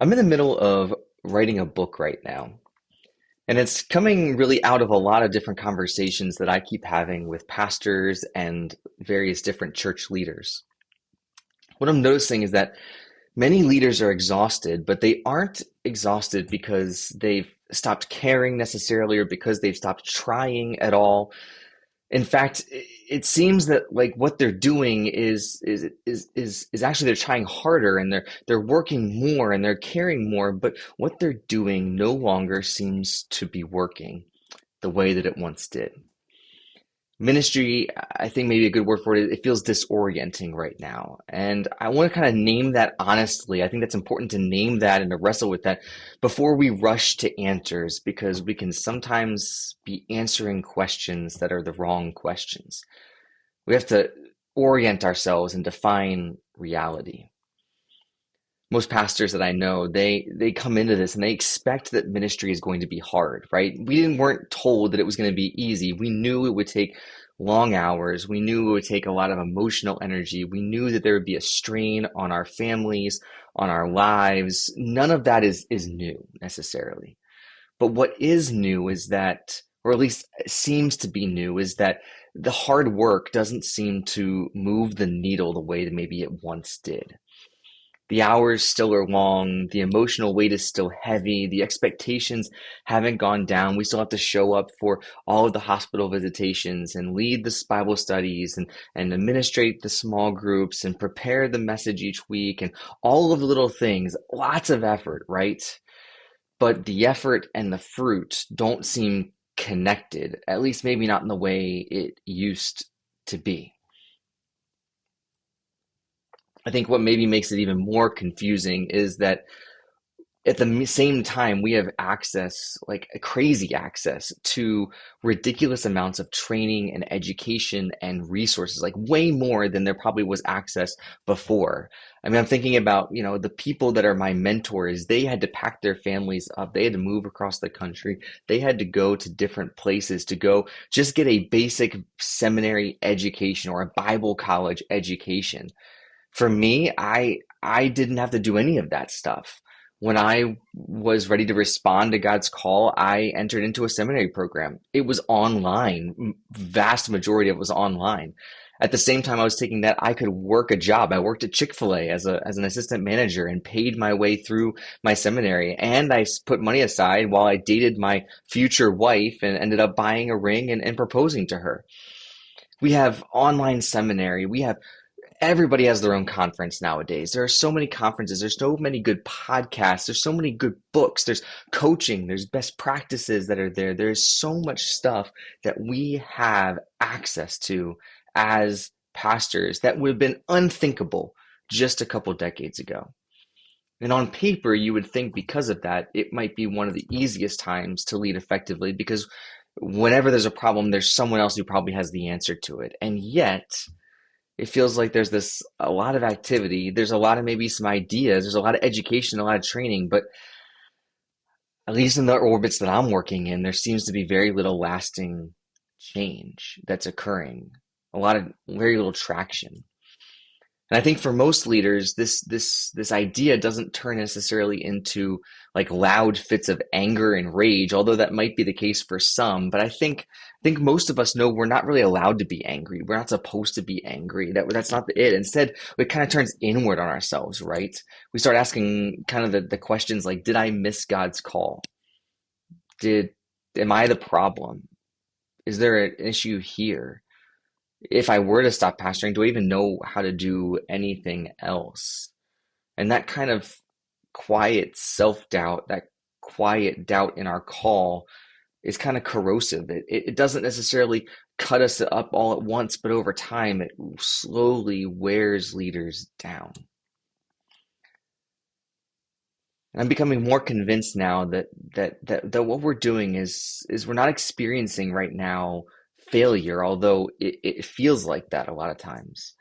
I'm in the middle of writing a book right now, and it's coming really out of a lot of different conversations that I keep having with pastors and various different church leaders. What I'm noticing is that many leaders are exhausted, but they aren't exhausted because they've stopped caring necessarily or because they've stopped trying at all. In fact, it seems that like what they're doing is actually they're trying harder and they're working more and they're caring more, but what they're doing no longer seems to be working the way that it once did. Ministry, I think maybe a good word for it feels disorienting right now. And I want to kind of name that honestly. I think that's important to name that and to wrestle with that before we rush to answers, because we can sometimes be answering questions that are the wrong questions. We have to orient ourselves and define reality. Most pastors that I know, they come into this and they expect that ministry is going to be hard, right? Weren't told that it was going to be easy. We knew it would take long hours. We knew it would take a lot of emotional energy. We knew that there would be a strain on our families, on our lives. None of that is new necessarily. But what is new is that, or at least seems to be new, is that the hard work doesn't seem to move the needle the way that maybe it once did. The hours still are long, the emotional weight is still heavy, the expectations haven't gone down. We still have to show up for all of the hospital visitations and lead the Bible studies and administrate the small groups and prepare the message each week and all of the little things. Lots of effort, right? But the effort and the fruit don't seem connected, at least maybe not in the way it used to be. I think what maybe makes it even more confusing is that at the same time, we have access, like crazy access to ridiculous amounts of training and education and resources, like way more than there probably was access before. I mean, I'm thinking about, the people that are my mentors, they had to pack their families up. They had to move across the country. They had to go to different places to go just get a basic seminary education or a Bible college education. For me, I didn't have to do any of that stuff. When I was ready to respond to God's call, I entered into a seminary program. It was online. Vast majority of it was online. At the same time I was taking that, I could work a job. I worked at Chick-fil-A as an assistant manager and paid my way through my seminary. And I put money aside while I dated my future wife and ended up buying a ring and proposing to her. We have online seminary. We have Everybody has their own conference nowadays. There are so many conferences. There's so many good podcasts. There's so many good books. There's coaching. There's best practices that are there. There's so much stuff that we have access to as pastors that would have been unthinkable just a couple decades ago. And on paper, you would think because of that, it might be one of the easiest times to lead effectively because whenever there's a problem, there's someone else who probably has the answer to it. And yet, it feels like there's this a lot of activity. There's a lot of maybe some ideas. There's a lot of education, a lot of training, but at least in the orbits that I'm working in, there seems to be very little lasting change that's occurring. A lot of very little traction. And I think for most leaders, this idea doesn't turn necessarily into like loud fits of anger and rage, although that might be the case for some. But I think most of us know we're not really allowed to be angry. We're not supposed to be angry. That's not it. Instead, it kind of turns inward on ourselves, right? We start asking kind of the questions like, did I miss God's call? Did am I the problem? Is there an issue here? If I were to stop pastoring, do I even know how to do anything else? And that kind of quiet self-doubt, that quiet doubt in our call is kind of corrosive. It doesn't necessarily cut us up all at once, but over time, it slowly wears leaders down. And I'm becoming more convinced now that what we're doing is we're not experiencing right now failure, although it feels like that a lot of times.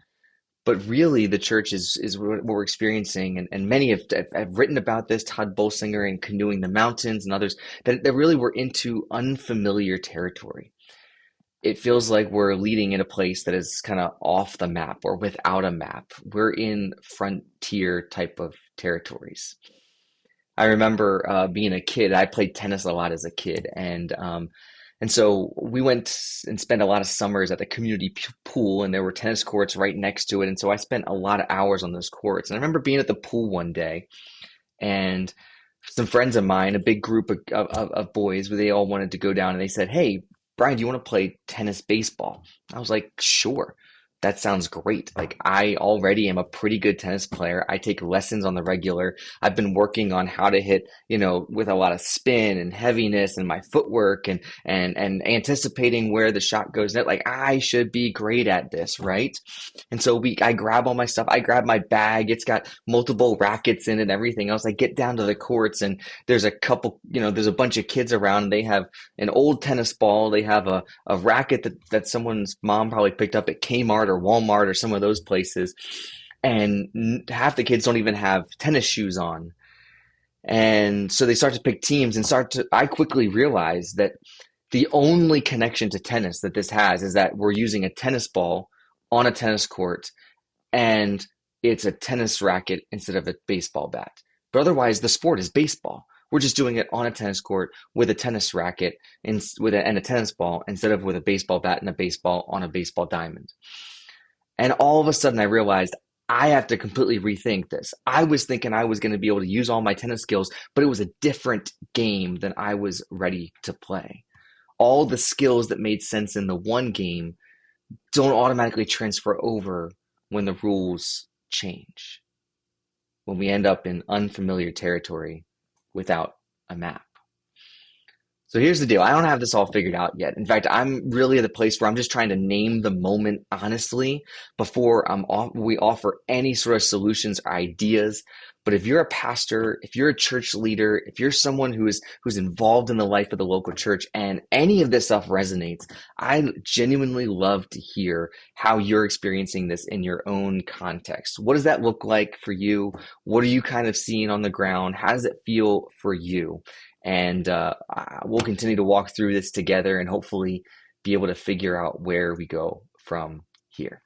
But really, the church is what we're experiencing, and many have written about this. Todd Bolsinger and Canoeing the Mountains and others that really we're into unfamiliar territory. It feels like we're leading in a place that is kind of off the map or without a map. We're in frontier type of territories. I remember being a kid. I played tennis a lot as a kid, and so we went and spent a lot of summers at the community pool, and there were tennis courts right next to it. And so I spent a lot of hours on those courts. And I remember being at the pool one day, and some friends of mine, a big group of boys, where they all wanted to go down, and they said, "Hey, Brian, do you want to play tennis baseball?" I was like, "Sure." That sounds great. Like, I already am a pretty good tennis player. I take lessons on the regular. I've been working on how to hit, with a lot of spin and heaviness and my footwork and anticipating where the shot goes net. Like, I should be great at this, right? And so I grab all my stuff. I grab my bag. It's got multiple rackets in it and everything else. I get down to the courts, and there's a bunch of kids around. They have an old tennis ball. They have a racket that someone's mom probably picked up at Kmart or Walmart or some of those places. And half the kids don't even have tennis shoes on. And so they start to pick teams and I quickly realized that the only connection to tennis that this has is that we're using a tennis ball on a tennis court, and it's a tennis racket instead of a baseball bat. But otherwise, the sport is baseball. We're just doing it on a tennis court with a tennis racket and a tennis ball instead of with a baseball bat and a baseball on a baseball diamond. And all of a sudden, I realized I have to completely rethink this. I was thinking I was going to be able to use all my tennis skills, but it was a different game than I was ready to play. All the skills that made sense in the one game don't automatically transfer over when the rules change, when we end up in unfamiliar territory without a map. So here's the deal. I don't have this all figured out yet. In fact, I'm really at the place where I'm just trying to name the moment honestly before we offer any sort of solutions or ideas. But if you're a pastor, if you're a church leader, if you're someone who's involved in the life of the local church and any of this stuff resonates, I genuinely love to hear how you're experiencing this in your own context. What does that look like for you? What are you kind of seeing on the ground? How does it feel for you? And we'll continue to walk through this together and hopefully be able to figure out where we go from here.